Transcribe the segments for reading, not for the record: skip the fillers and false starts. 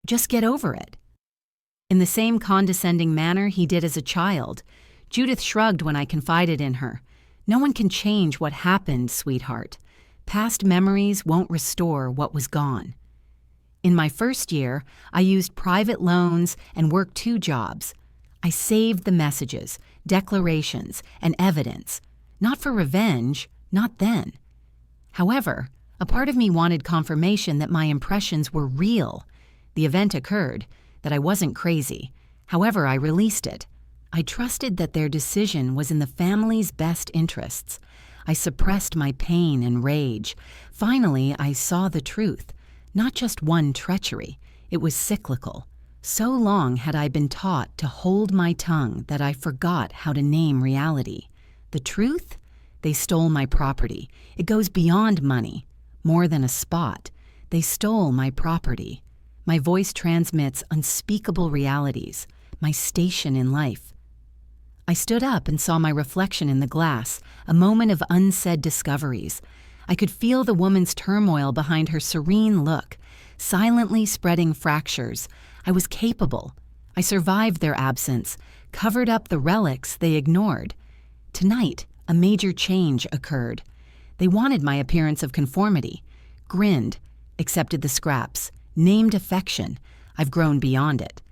Just get over it." In the same condescending manner he did as a child, Judith shrugged when I confided in her. "No one can change what happened, sweetheart. Past memories won't restore what was gone." In my first year, I used private loans and worked 2 jobs. I saved the messages, declarations, and evidence, not for revenge, not then. However, a part of me wanted confirmation that my impressions were real. The event occurred, that I wasn't crazy. However, I released it. I trusted that their decision was in the family's best interests. I suppressed my pain and rage. Finally, I saw the truth. Not just one treachery. It was cyclical. So long had I been taught to hold my tongue that I forgot how to name reality. The truth? They stole my property. It goes beyond money. More than a spot. They stole my property. My voice transmits unspeakable realities, my station in life. I stood up and saw my reflection in the glass, a moment of unsaid discoveries. I could feel the woman's turmoil behind her serene look, silently spreading fractures. I was capable. I survived their absence, covered up the relics they ignored. Tonight, a major change occurred. They wanted my appearance of conformity, grinned, accepted the scraps, named affection. I've grown beyond it.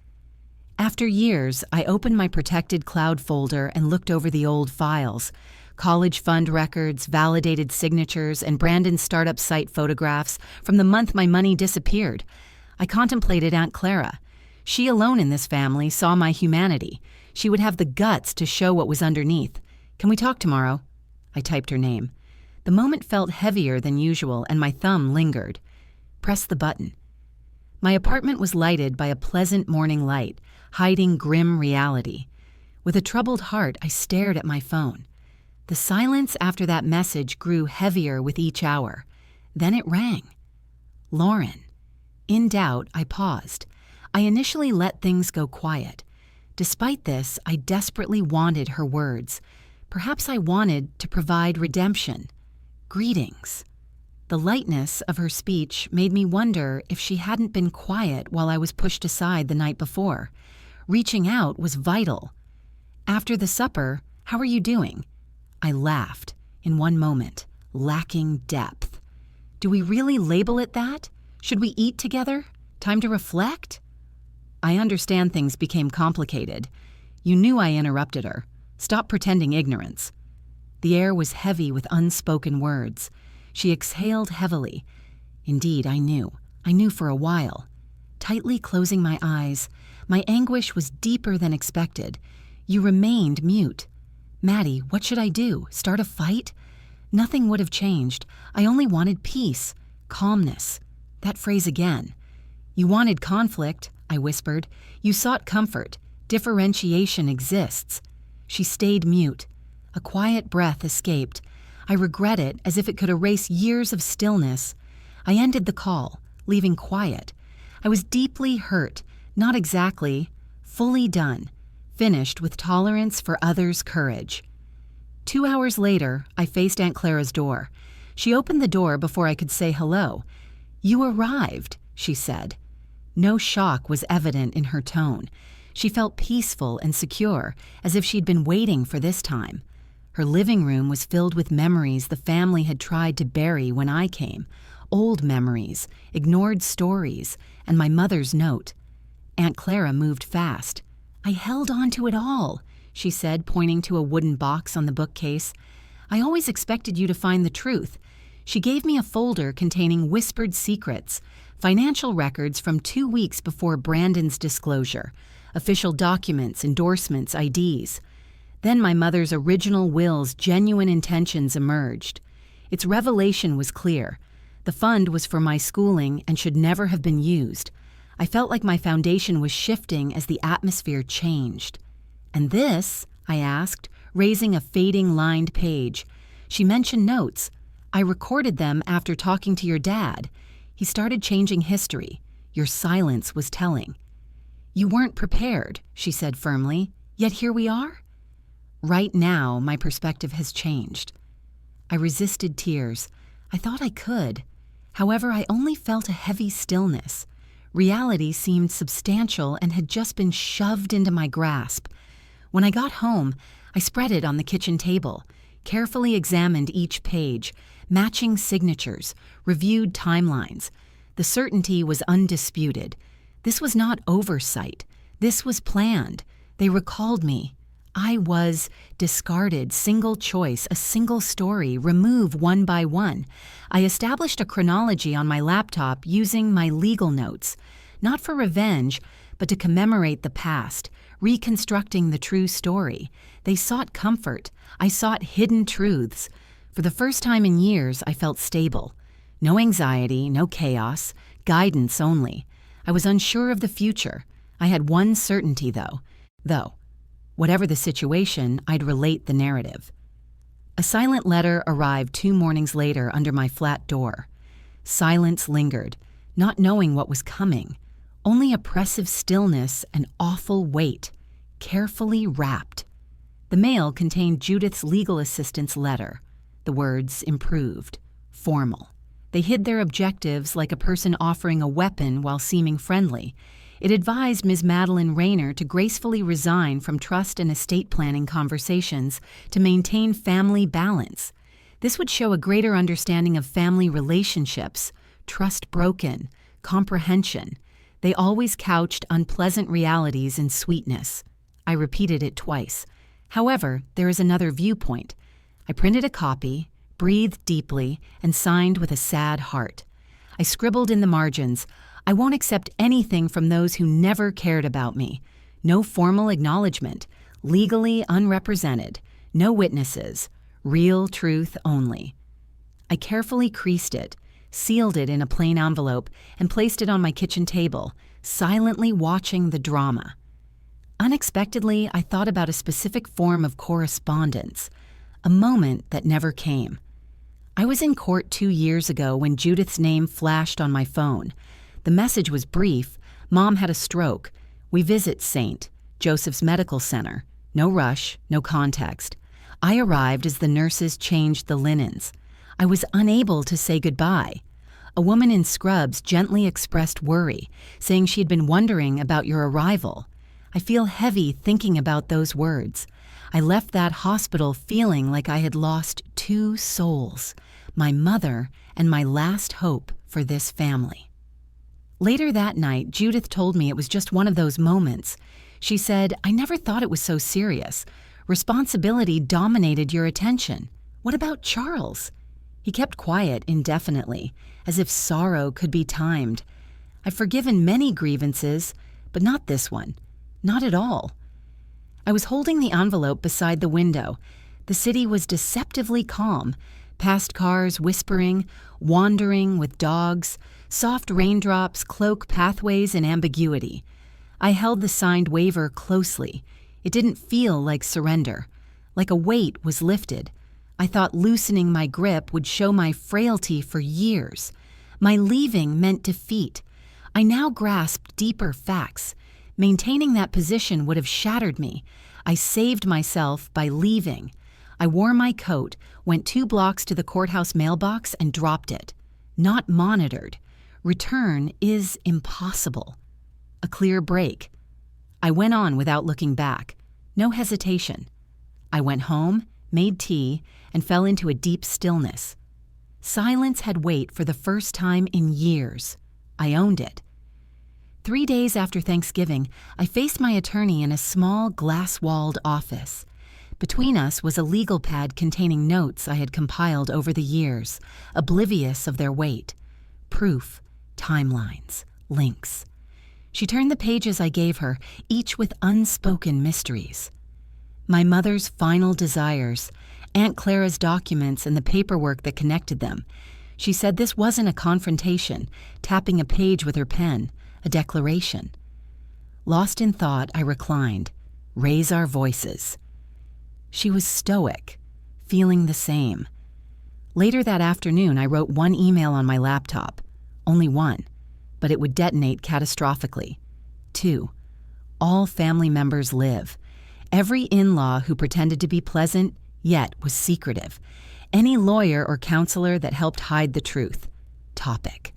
After years, I opened my protected cloud folder and looked over the old files. College fund records, validated signatures, and Brandon's startup site photographs from the month my money disappeared. I contemplated Aunt Clara. She alone in this family saw my humanity. She would have the guts to show what was underneath. "Can we talk tomorrow?" I typed her name. The moment felt heavier than usual, and my thumb lingered. Press the button. My apartment was lighted by a pleasant morning light, hiding grim reality. With a troubled heart, I stared at my phone. The silence after that message grew heavier with each hour. Then it rang. Lauren. In doubt, I paused. I initially let things go quiet. Despite this, I desperately wanted her words. Perhaps I wanted to provide redemption. Greetings. The lightness of her speech made me wonder if she hadn't been quiet while I was pushed aside the night before. Reaching out was vital. After the supper, "How are you doing?" I laughed, in one moment, lacking depth. Do we really label it that? Should we eat together? Time to reflect? I understand things became complicated. You knew I interrupted her. Stop pretending ignorance. The air was heavy with unspoken words. She exhaled heavily. Indeed, I knew. I knew for a while. Tightly closing my eyes, my anguish was deeper than expected. You remained mute. "Maddie, what should I do? Start a fight?" Nothing would have changed. I only wanted peace, calmness. That phrase again. "You wanted conflict," I whispered. "You sought comfort. Differentiation exists." She stayed mute. A quiet breath escaped. I regret it as if it could erase years of stillness. I ended the call, leaving quiet. I was deeply hurt, not exactly, fully done, finished with tolerance for others' courage. 2 hours later, I faced Aunt Clara's door. She opened the door before I could say hello. "You arrived," she said. No shock was evident in her tone. She felt peaceful and secure, as if she'd been waiting for this time. Her living room was filled with memories the family had tried to bury when I came. Old memories, ignored stories, and my mother's note. Aunt Clara moved fast. "I held on to it all," she said, pointing to a wooden box on the bookcase. "I always expected you to find the truth." She gave me a folder containing whispered secrets, financial records from 2 weeks before Brandon's disclosure, official documents, endorsements, IDs. Then my mother's original will's genuine intentions emerged. Its revelation was clear. The fund was for my schooling and should never have been used. I felt like my foundation was shifting as the atmosphere changed. "And this?" I asked, raising a fading lined page. She mentioned notes. "I recorded them after talking to your dad. He started changing history. Your silence was telling." "You weren't prepared," she said firmly, "yet here we are?" Right now, my perspective has changed. I resisted tears. I thought I could. However, I only felt a heavy stillness. Reality seemed substantial and had just been shoved into my grasp. When I got home, I spread it on the kitchen table, carefully examined each page, matching signatures, reviewed timelines. The certainty was undisputed. This was not oversight. This was planned. They recalled me. I was discarded, single choice, a single story, remove one by one. I established a chronology on my laptop using my legal notes, not for revenge, but to commemorate the past, reconstructing the true story. They sought comfort. I sought hidden truths. For the first time in years, I felt stable. No anxiety, no chaos, guidance only. I was unsure of the future. I had one certainty, though. Whatever the situation, I'd relate the narrative. A silent letter arrived 2 mornings later under my flat door. Silence lingered, not knowing what was coming. Only oppressive stillness and awful weight, carefully wrapped. The mail contained Judith's legal assistant's letter. The words improved, formal. They hid their objectives like a person offering a weapon while seeming friendly. It advised Ms. Madeline Rayner to gracefully resign from trust and estate planning conversations to maintain family balance. This would show a greater understanding of family relationships, trust broken, comprehension. They always couched unpleasant realities in sweetness. I repeated it twice. However, there is another viewpoint. I printed a copy, breathed deeply, and signed with a sad heart. I scribbled in the margins, "I won't accept anything from those who never cared about me. No formal acknowledgement, legally unrepresented, no witnesses, real truth only." I carefully creased it, sealed it in a plain envelope, and placed it on my kitchen table, silently watching the drama. Unexpectedly, I thought about a specific form of correspondence, a moment that never came. I was in court 2 years ago when Judith's name flashed on my phone. The message was brief. Mom had a stroke. We visit St. Joseph's Medical Center. No rush, no context. I arrived as the nurses changed the linens. I was unable to say goodbye. A woman in scrubs gently expressed worry, saying she had been wondering about your arrival. I feel heavy thinking about those words. I left that hospital feeling like I had lost 2 souls, my mother and my last hope for this family. Later that night, Judith told me it was just one of those moments. She said, "I never thought it was so serious. Responsibility dominated your attention. What about Charles?" He kept quiet indefinitely, as if sorrow could be timed. I've forgiven many grievances, but not this one. Not at all. I was holding the envelope beside the window. The city was deceptively calm. Past cars whispering, wandering with dogs, soft raindrops cloak pathways in ambiguity. I held the signed waiver closely. It didn't feel like surrender. Like a weight was lifted. I thought loosening my grip would show my frailty for years. My leaving meant defeat. I now grasped deeper facts. Maintaining that position would have shattered me. I saved myself by leaving. I wore my coat, went 2 blocks to the courthouse mailbox and dropped it. Not monitored. Return is impossible. A clear break. I went on without looking back. No hesitation. I went home, made tea, and fell into a deep stillness. Silence had weight for the first time in years. I owned it. 3 days after Thanksgiving, I faced my attorney in a small, glass-walled office. Between us was a legal pad containing notes I had compiled over the years, oblivious of their weight. Proof, timelines, links. She turned the pages I gave her, each with unspoken mysteries. My mother's final desires, Aunt Clara's documents and the paperwork that connected them. She said this wasn't a confrontation, tapping a page with her pen, a declaration. Lost in thought, I reclined. Raise our voices. She was stoic, feeling the same. Later that afternoon, I wrote 1 email on my laptop. Only 1, but it would detonate catastrophically. 2. All family members live. Every in-law who pretended to be pleasant, yet was secretive. Any lawyer or counselor that helped hide the truth. Topic.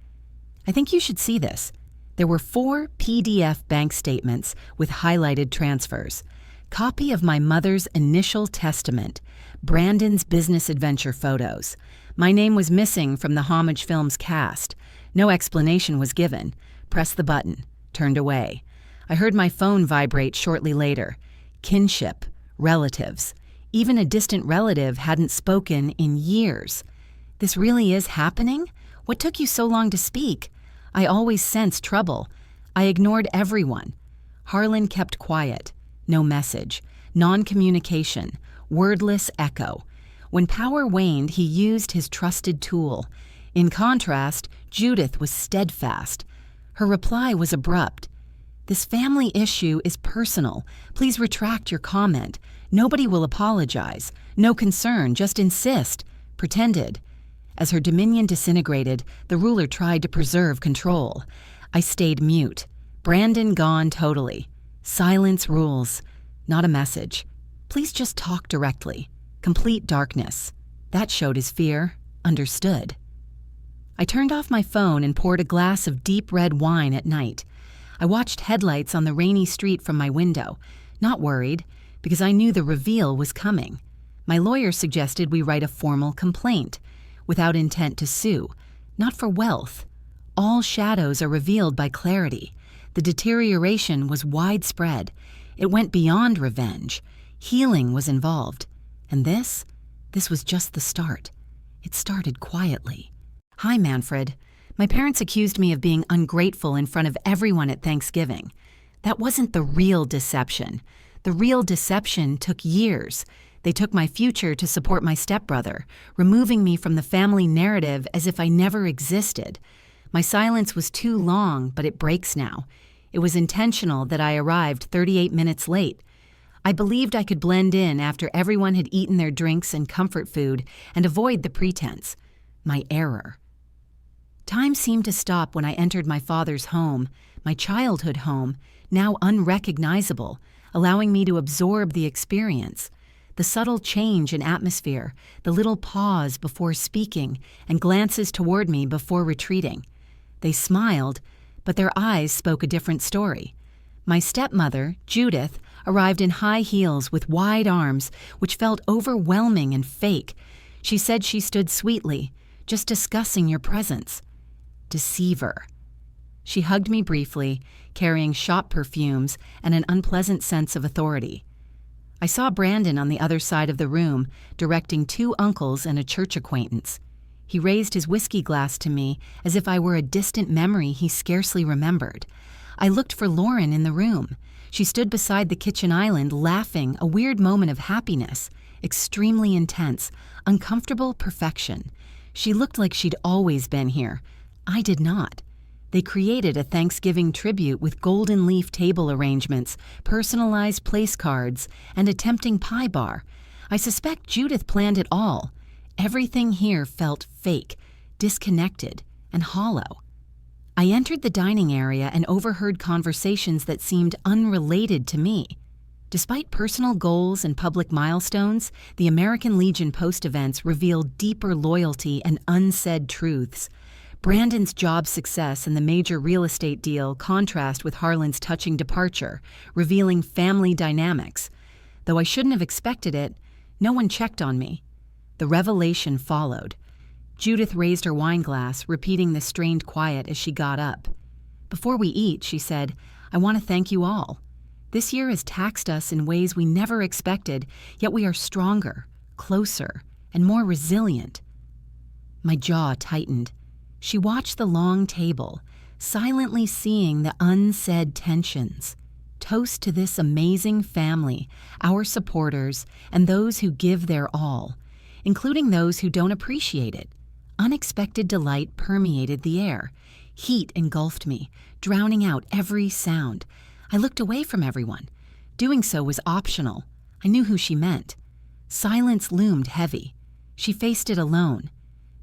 I think you should see this. There were 4 PDF bank statements with highlighted transfers, copy of my mother's initial testament, Brandon's business adventure photos. My name was missing from the Homage Films cast. No explanation was given. Pressed the button. Turned away. I heard my phone vibrate shortly later. Kinship. Relatives. Even a distant relative hadn't spoken in years. This really is happening? What took you so long to speak? I always sensed trouble. I ignored everyone. Harlan kept quiet. No message. Non-communication. Wordless echo. When power waned, he used his trusted tool. In contrast, Judith was steadfast. Her reply was abrupt. "This family issue is personal. Please retract your comment. Nobody will apologize. No concern, just insist." Pretended. As her dominion disintegrated, the ruler tried to preserve control. I stayed mute. Brandon gone totally. Silence rules. Not a message. Please just talk directly. Complete darkness. That showed his fear. Understood. I turned off my phone and poured a glass of deep red wine at night. I watched headlights on the rainy street from my window, not worried, because I knew the reveal was coming. My lawyer suggested we write a formal complaint, without intent to sue, not for wealth. All shadows are revealed by clarity. The deterioration was widespread. It went beyond revenge. Healing was involved. And this was just the start. It started quietly. "Hi, Manfred. My parents accused me of being ungrateful in front of everyone at Thanksgiving. That wasn't the real deception. The real deception took years. They took my future to support my stepbrother, removing me from the family narrative as if I never existed. My silence was too long, but it breaks now. It was intentional that I arrived 38 minutes late. I believed I could blend in after everyone had eaten their drinks and comfort food and avoid the pretense. My error. Time seemed to stop when I entered my father's home, my childhood home, now unrecognizable, allowing me to absorb the experience. The subtle change in atmosphere, the little pause before speaking, and glances toward me before retreating. They smiled, but their eyes spoke a different story. My stepmother, Judith, arrived in high heels with wide arms, which felt overwhelming and fake. She said she stood sweetly, just discussing your presence. Deceiver. She hugged me briefly, carrying shop perfumes and an unpleasant sense of authority. I saw Brandon on the other side of the room, directing 2 uncles and a church acquaintance. He raised his whiskey glass to me as if I were a distant memory he scarcely remembered. I looked for Lauren in the room. She stood beside the kitchen island, laughing, a weird moment of happiness, extremely intense, uncomfortable perfection. She looked like she'd always been here. I did not. They created a Thanksgiving tribute with golden leaf table arrangements, personalized place cards, and a tempting pie bar. I suspect Judith planned it all. Everything here felt fake, disconnected, and hollow. I entered the dining area and overheard conversations that seemed unrelated to me. Despite personal goals and public milestones, the American Legion Post events revealed deeper loyalty and unsaid truths. Brandon's job success and the major real estate deal contrast with Harlan's touching departure, revealing family dynamics. Though I shouldn't have expected it, no one checked on me. The revelation followed. Judith raised her wine glass, repeating the strained quiet as she got up. "Before we eat," she said, "I want to thank you all. This year has taxed us in ways we never expected, yet we are stronger, closer, and more resilient." My jaw tightened. She watched the long table, silently seeing the unsaid tensions. Toast to this amazing family, our supporters, and those who give their all, including those who don't appreciate it. Unexpected delight permeated the air. Heat engulfed me, drowning out every sound. I looked away from everyone. Doing so was optional. I knew who she meant. Silence loomed heavy. She faced it alone.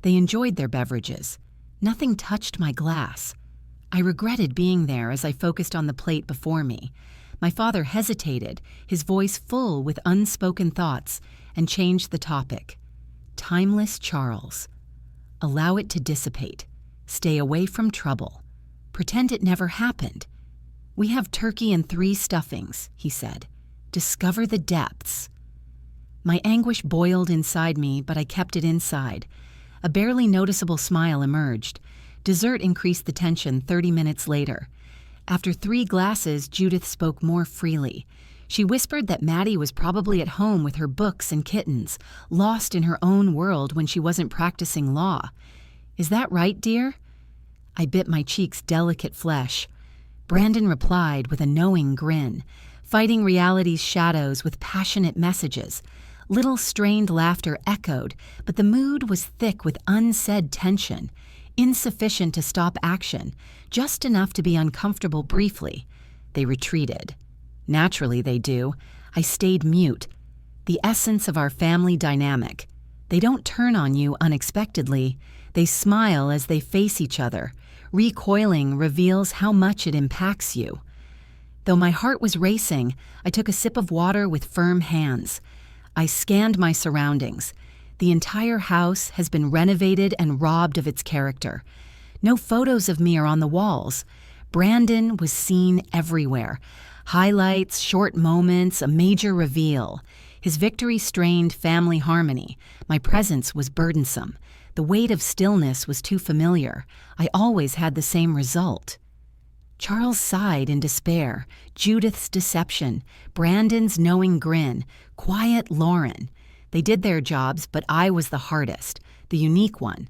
They enjoyed their beverages. Nothing touched my glass. I regretted being there as I focused on the plate before me. My father hesitated, his voice full with unspoken thoughts, and changed the topic. Timeless Charles. Allow it to dissipate. Stay away from trouble. Pretend it never happened. We have turkey and 3 stuffings, he said. Discover the depths. My anguish boiled inside me, but I kept it inside. A barely noticeable smile emerged. Dessert increased the tension 30 minutes later. After 3 glasses, Judith spoke more freely. She whispered that Maddie was probably at home with her books and kittens, lost in her own world when she wasn't practicing law. Is that right, dear? I bit my cheek's delicate flesh. Brandon replied with a knowing grin, fighting reality's shadows with passionate messages. Little strained laughter echoed, but the mood was thick with unsaid tension, insufficient to stop action, just enough to be uncomfortable briefly. They retreated. Naturally they do. I stayed mute. The essence of our family dynamic. They don't turn on you unexpectedly. They smile as they face each other. Recoiling reveals how much it impacts you. Though my heart was racing, I took a sip of water with firm hands. I scanned my surroundings. The entire house has been renovated and robbed of its character. No photos of me are on the walls. Brandon was seen everywhere. Highlights, short moments, a major reveal. His victory strained family harmony. My presence was burdensome. The weight of stillness was too familiar. I always had the same result. Charles sighed in despair. Judith's deception. Brandon's knowing grin. Quiet Lauren. They did their jobs, but I was the hardest, the unique one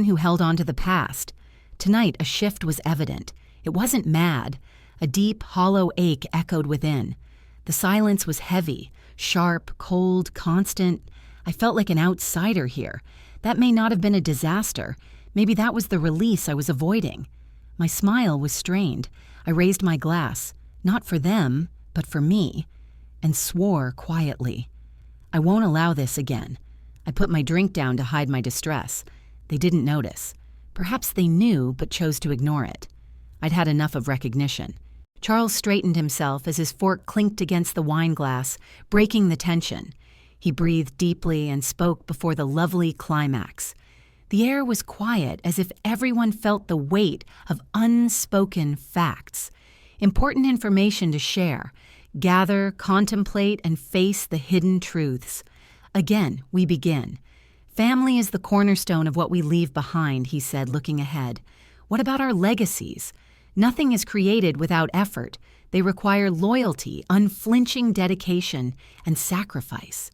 who held on to the past. Tonight, a shift was evident. It wasn't mad. A deep, hollow ache echoed within. The silence was heavy, sharp, cold, constant. I felt like an outsider here. That may not have been a disaster. Maybe that was the release I was avoiding. My smile was strained. I raised my glass, not for them, but for me, and swore quietly. I won't allow this again. I put my drink down to hide my distress. They didn't notice. Perhaps they knew, but chose to ignore it. I'd had enough of recognition. Charles straightened himself as his fork clinked against the wine glass, breaking the tension. He breathed deeply and spoke before the lovely climax. The air was quiet, as if everyone felt the weight of unspoken facts. Important information to share. Gather, contemplate, and face the hidden truths. Again, we begin. Family is the cornerstone of what we leave behind, he said, looking ahead. What about our legacies? Nothing is created without effort. They require loyalty, unflinching dedication, and sacrifice.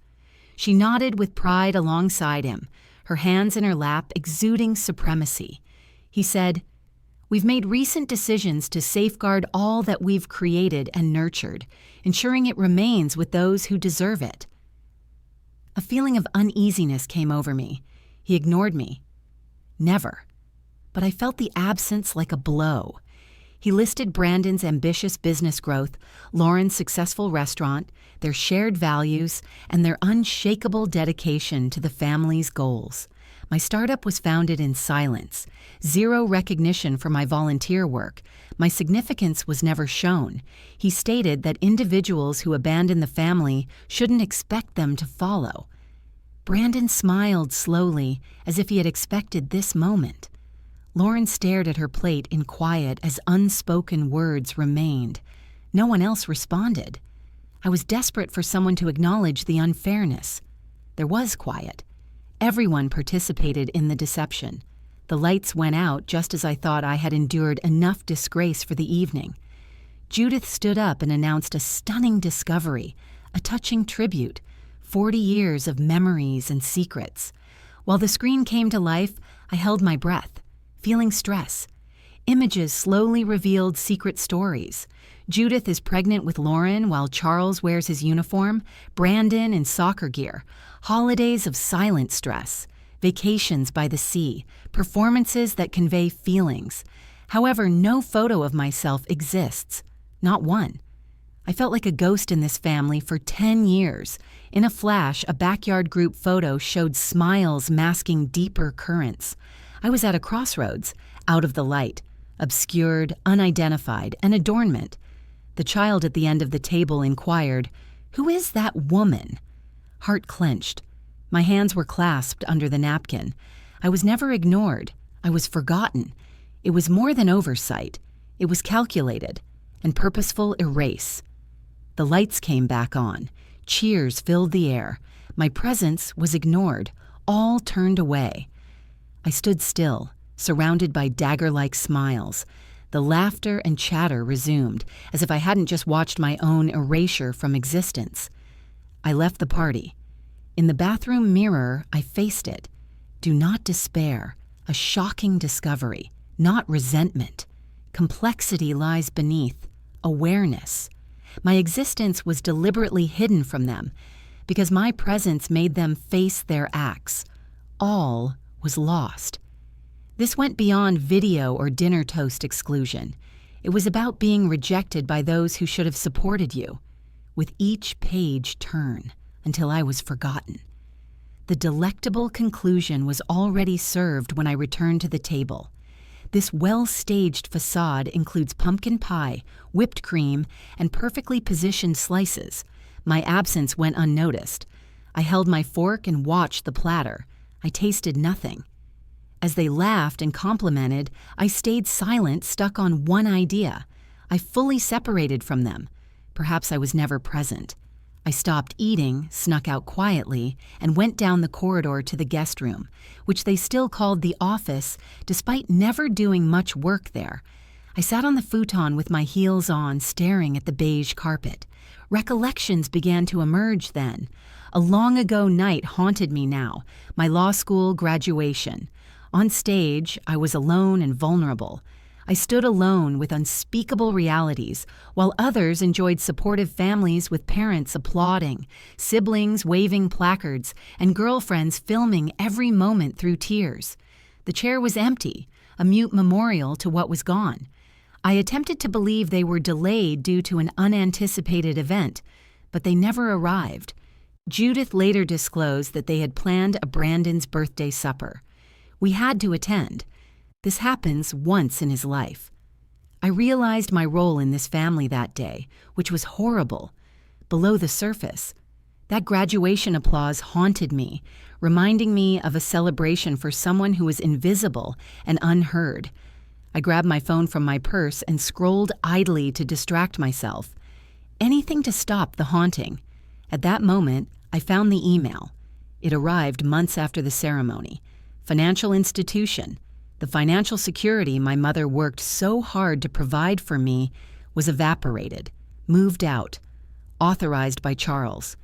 She nodded with pride alongside him, her hands in her lap exuding supremacy. He said, "We've made recent decisions to safeguard all that we've created and nurtured, ensuring it remains with those who deserve it." A feeling of uneasiness came over me. He ignored me. Never. But I felt the absence like a blow. He listed Brandon's ambitious business growth, Lauren's successful restaurant, their shared values, and their unshakable dedication to the family's goals. My startup was founded in silence. Zero recognition for my volunteer work. My significance was never shown. He stated that individuals who abandon the family shouldn't expect them to follow. Brandon smiled slowly, as if he had expected this moment. Lauren stared at her plate in quiet as unspoken words remained. No one else responded. I was desperate for someone to acknowledge the unfairness. There was quiet. Everyone participated in the deception. The lights went out just as I thought I had endured enough disgrace for the evening. Judith stood up and announced a stunning discovery, a touching tribute, 40 years of memories and secrets. While the screen came to life, I held my breath, feeling stress. Images slowly revealed secret stories. Judith is pregnant with Lauren while Charles wears his uniform, Brandon in soccer gear, holidays of silent stress, vacations by the sea, performances that convey feelings. However, no photo of myself exists, not one. I felt like a ghost in this family for 10 years. In a flash, a backyard group photo showed smiles masking deeper currents. I was at a crossroads, out of the light, obscured, unidentified, an adornment. The child at the end of the table inquired, "Who is that woman?" Heart clenched. My hands were clasped under the napkin. I was never ignored. I was forgotten. It was more than oversight. It was calculated and purposeful erase. The lights came back on. Cheers filled the air. My presence was ignored, all turned away. I stood still, surrounded by dagger-like smiles. The laughter and chatter resumed, as if I hadn't just watched my own erasure from existence. I left the party. In the bathroom mirror, I faced it. Do not despair. A shocking discovery, not resentment. Complexity lies beneath. Awareness. My existence was deliberately hidden from them, because my presence made them face their acts. All was lost. This went beyond video or dinner toast exclusion. It was about being rejected by those who should have supported you. With each page turn, until I was forgotten. The delectable conclusion was already served when I returned to the table. This well-staged facade includes pumpkin pie, whipped cream, and perfectly positioned slices. My absence went unnoticed. I held my fork and watched the platter. I tasted nothing. As they laughed and complimented, I stayed silent, stuck on one idea. I fully separated from them. Perhaps I was never present. I stopped eating, snuck out quietly, and went down the corridor to the guest room, which they still called the office, despite never doing much work there. I sat on the futon with my heels on, staring at the beige carpet. Recollections began to emerge then. A long-ago night haunted me now, my law school graduation. On stage, I was alone and vulnerable. I stood alone with unspeakable realities, while others enjoyed supportive families with parents applauding, siblings waving placards, and girlfriends filming every moment through tears. The chair was empty, a mute memorial to what was gone. I attempted to believe they were delayed due to an unanticipated event, but they never arrived. Judith later disclosed that they had planned a Brandon's birthday supper. We had to attend. This happens once in his life. I realized my role in this family that day, which was horrible. Below the surface, that graduation applause haunted me, reminding me of a celebration for someone who was invisible and unheard. I grabbed my phone from my purse and scrolled idly to distract myself. Anything to stop the haunting. At that moment, I found the email. It arrived months after the ceremony. Financial institution. The financial security my mother worked so hard to provide for me was evaporated, moved out, authorized by Charles.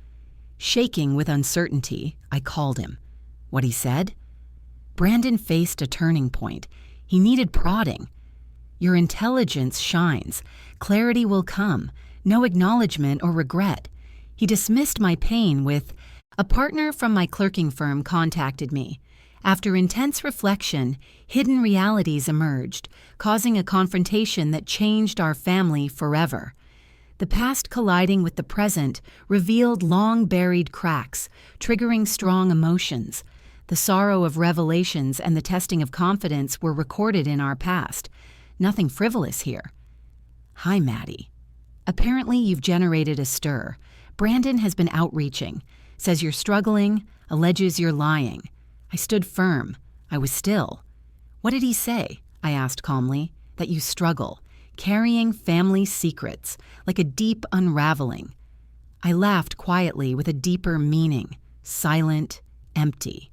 Shaking with uncertainty, I called him. What he said? Brandon faced a turning point. He needed prodding. Your intelligence shines. Clarity will come. No acknowledgement or regret. He dismissed my pain with, a partner from my clerking firm contacted me. After intense reflection, hidden realities emerged, causing a confrontation that changed our family forever. The past colliding with the present revealed long-buried cracks, triggering strong emotions. The sorrow of revelations and the testing of confidence were recorded in our past. Nothing frivolous here. Hi, Maddie. Apparently you've generated a stir. Brandon has been outreaching, says you're struggling, alleges you're lying. I stood firm. I was still. What did he say? I asked calmly. That you struggle, carrying family secrets, like a deep unraveling. I laughed quietly with a deeper meaning, silent, empty.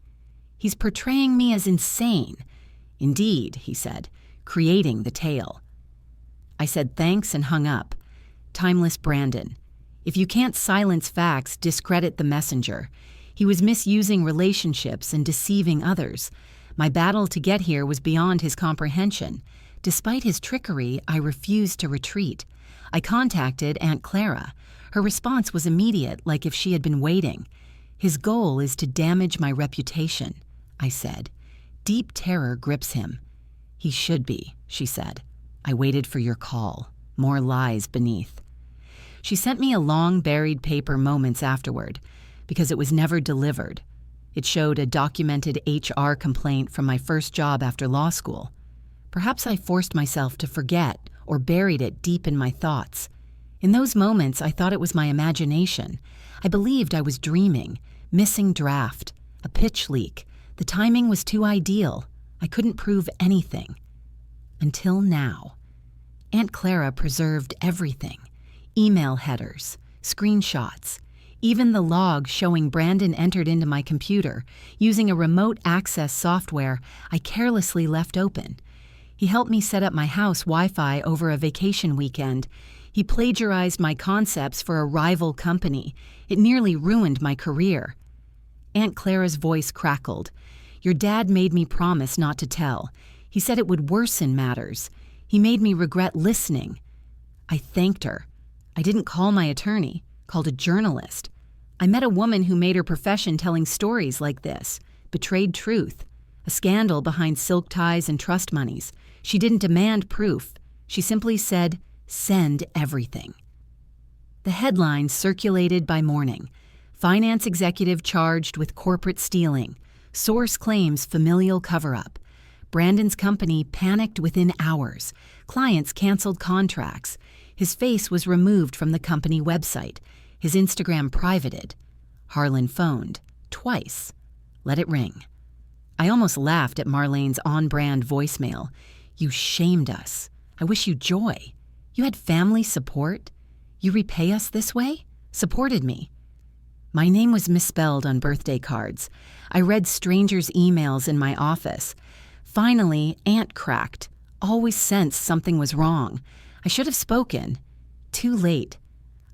He's portraying me as insane. Indeed, he said, creating the tale. I said thanks and hung up. Timeless Brandon. If you can't silence facts, discredit the messenger. He was misusing relationships and deceiving others. My battle to get here was beyond his comprehension. Despite his trickery, I refused to retreat. I contacted Aunt Clara. Her response was immediate, like if she had been waiting. His goal is to damage my reputation, I said. Deep terror grips him. He should be, she said. I waited for your call. More lies beneath. She sent me a long buried paper moments afterward, because it was never delivered. It showed a documented HR complaint from my first job after law school. Perhaps I forced myself to forget or buried it deep in my thoughts. In those moments, I thought it was my imagination. I believed I was dreaming, missing draft, a pitch leak. The timing was too ideal. I couldn't prove anything. Until now. Aunt Clara preserved everything: email headers, screenshots, even the log showing Brandon entered into my computer using a remote access software I carelessly left open. He helped me set up my house Wi-Fi over a vacation weekend. He plagiarized my concepts for a rival company. It nearly ruined my career. Aunt Clara's voice crackled. Your dad made me promise not to tell. He said it would worsen matters. He made me regret listening. I thanked her. I didn't call my attorney, called a journalist. I met a woman who made her profession telling stories like this, betrayed truth, a scandal behind silk ties and trust monies. She didn't demand proof. She simply said, send everything. The headlines circulated by morning. Finance executive charged with corporate stealing. Source claims familial cover-up. Brandon's company panicked within hours. Clients canceled contracts. His face was removed from the company website. His Instagram privated. Harlan phoned. Twice. Let it ring. I almost laughed at Marlene's on-brand voicemail. You shamed us. I wish you joy. You had family support. You repay us this way? Supported me. My name was misspelled on birthday cards. I read strangers' emails in my office. Finally, Aunt cracked. Always sensed something was wrong. I should have spoken. Too late.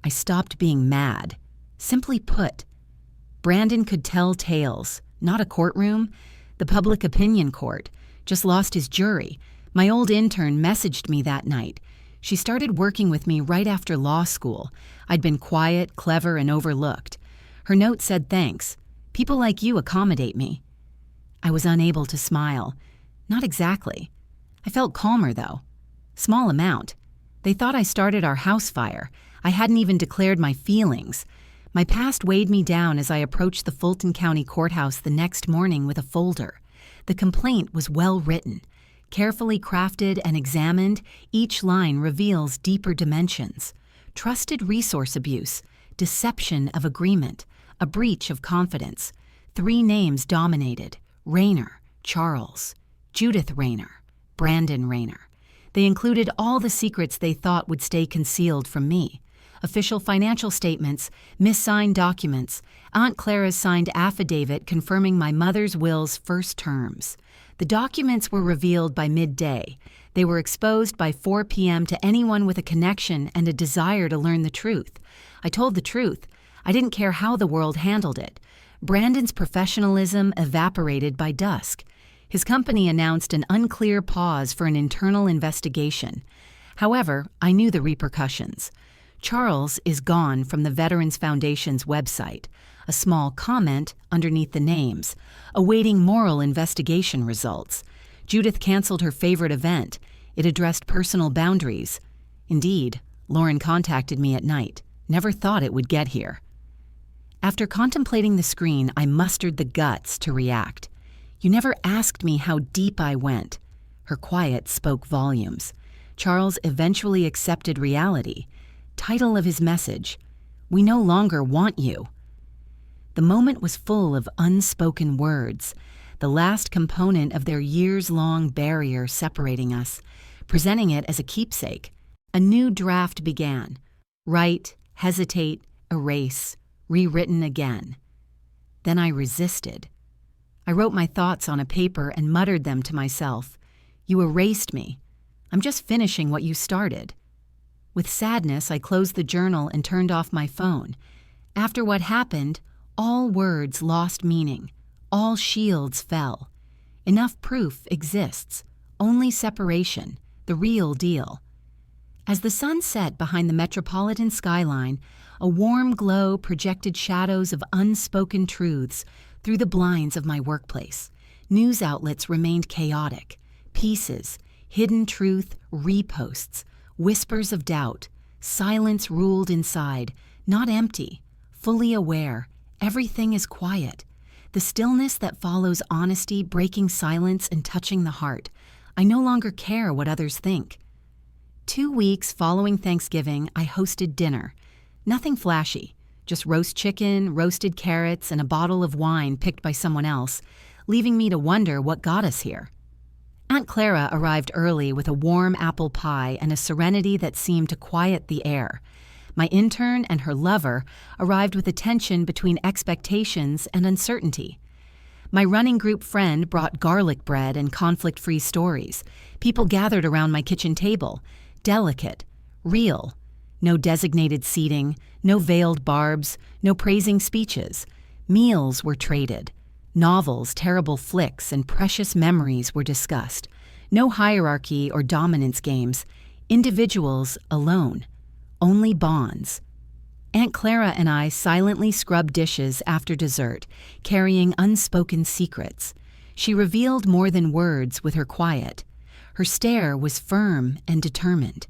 I stopped being mad. Simply put, Brandon could tell tales. Not a courtroom. The public opinion court. Just lost his jury. My old intern messaged me that night. She started working with me right after law school. I'd been quiet, clever, and overlooked. Her note said thanks. People like you accommodate me. I was unable to smile. Not exactly. I felt calmer, though. Small amount. They thought I started our house fire. I hadn't even declared my feelings. My past weighed me down as I approached the Fulton County Courthouse the next morning with a folder. The complaint was well written. Carefully crafted and examined, each line reveals deeper dimensions. Trusted resource abuse, deception of agreement, a breach of confidence. 3 names dominated: Rayner, Charles, Judith Rayner, Brandon Rayner. They included all the secrets they thought would stay concealed from me. Official financial statements, missigned documents, Aunt Clara's signed affidavit confirming my mother's will's first terms. The documents were revealed by midday. They were exposed by 4 p.m. to anyone with a connection and a desire to learn the truth. I told the truth. I didn't care how the world handled it. Brandon's professionalism evaporated by dusk. His company announced an unclear pause for an internal investigation. However, I knew the repercussions. Charles is gone from the Veterans Foundation's website. A small comment underneath the names, awaiting moral investigation results. Judith canceled her favorite event. It addressed personal boundaries. Indeed, Lauren contacted me at night. Never thought it would get here. After contemplating the screen, I mustered the guts to react. You never asked me how deep I went. Her quiet spoke volumes. Charles eventually accepted reality. Title of his message: We no longer want you. The moment was full of unspoken words, the last component of their years-long barrier separating us, presenting it as a keepsake. A new draft began. Write, hesitate, erase, rewritten again. Then I resisted. I wrote my thoughts on a paper and muttered them to myself. You erased me. I'm just finishing what you started. With sadness, I closed the journal and turned off my phone. After what happened, all words lost meaning. All shields fell. Enough proof exists. Only separation, the real deal. As the sun set behind the metropolitan skyline, a warm glow projected shadows of unspoken truths through the blinds of my workplace. News outlets remained chaotic. Pieces, hidden truth, reposts, whispers of doubt. Silence ruled inside, not empty, fully aware. Everything is quiet. The stillness that follows honesty, breaking silence and touching the heart. I no longer care what others think. 2 weeks following Thanksgiving, I hosted dinner. Nothing flashy, just roast chicken, roasted carrots, and a bottle of wine picked by someone else, leaving me to wonder what got us here. Aunt Clara arrived early with a warm apple pie and a serenity that seemed to quiet the air. My intern and her lover arrived with a tension between expectations and uncertainty. My running group friend brought garlic bread and conflict-free stories. People gathered around my kitchen table, delicate, real. No designated seating, no veiled barbs, no praising speeches. Meals were traded. Novels, terrible flicks, and precious memories were discussed. No hierarchy or dominance games. Individuals alone. Only bonds. Aunt Clara and I silently scrubbed dishes after dessert, carrying unspoken secrets. She revealed more than words with her quiet. Her stare was firm and determined.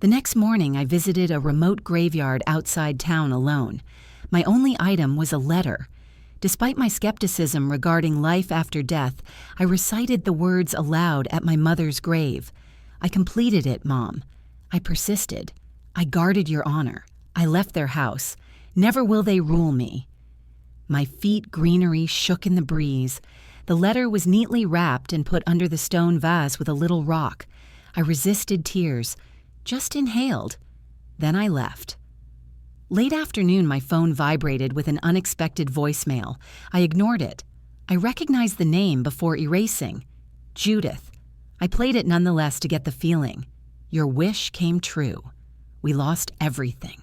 The next morning, I visited a remote graveyard outside town alone. My only item was a letter. Despite my skepticism regarding life after death, I recited the words aloud at my mother's grave. I completed it, Mom. I persisted. I guarded your honor. I left their house. Never will they rule me. My feet greenery shook in the breeze. The letter was neatly wrapped and put under the stone vase with a little rock. I resisted tears, just inhaled. Then I left. Late afternoon, my phone vibrated with an unexpected voicemail. I ignored it. I recognized the name before erasing. Judith. I played it nonetheless to get the feeling. Your wish came true. We lost everything.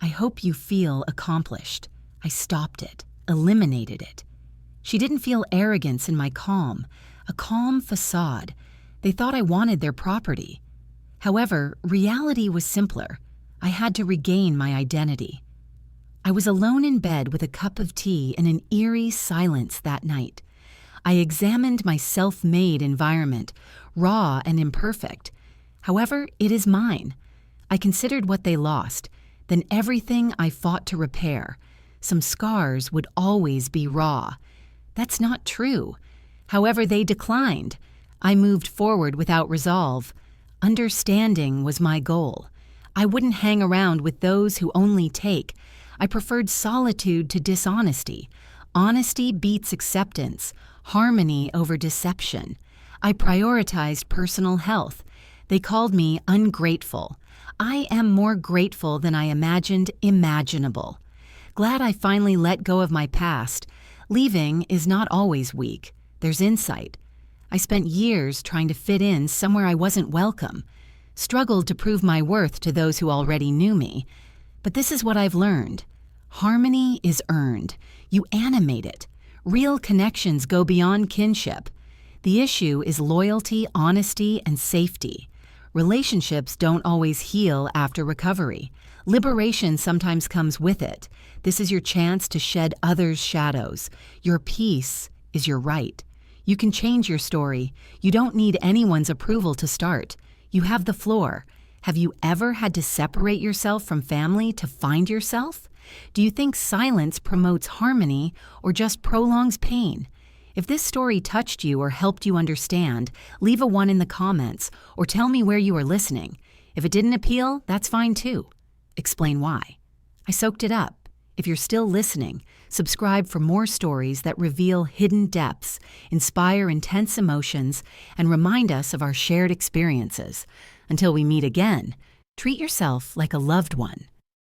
I hope you feel accomplished. I stopped it, eliminated it. She didn't feel arrogance in my calm, a calm facade. They thought I wanted their property. However, reality was simpler. I had to regain my identity. I was alone in bed with a cup of tea in an eerie silence that night. I examined my self-made environment, raw and imperfect. However, it is mine. I considered what they lost, then everything I fought to repair. Some scars would always be raw. That's not true. However, they declined. I moved forward without resolve. Understanding was my goal. I wouldn't hang around with those who only take. I preferred solitude to dishonesty. Honesty beats acceptance, harmony over deception. I prioritized personal health. They called me ungrateful. I am more grateful than I imagined imaginable. Glad I finally let go of my past. Leaving is not always weak. There's insight. I spent years trying to fit in somewhere I wasn't welcome. Struggled to prove my worth to those who already knew me. But this is what I've learned. Harmony is earned. You animate it. Real connections go beyond kinship. The issue is loyalty, honesty, and safety. Relationships don't always heal after recovery. Liberation sometimes comes with it. This is your chance to shed others' shadows. Your peace is your right. You can change your story. You don't need anyone's approval to start. You have the floor. Have you ever had to separate yourself from family to find yourself? Do you think silence promotes harmony or just prolongs pain? If this story touched you or helped you understand, leave a 1 in the comments or tell me where you are listening. If it didn't appeal, that's fine too. Explain why. I soaked it up. If you're still listening, subscribe for more stories that reveal hidden depths, inspire intense emotions, and remind us of our shared experiences. Until we meet again, treat yourself like a loved one.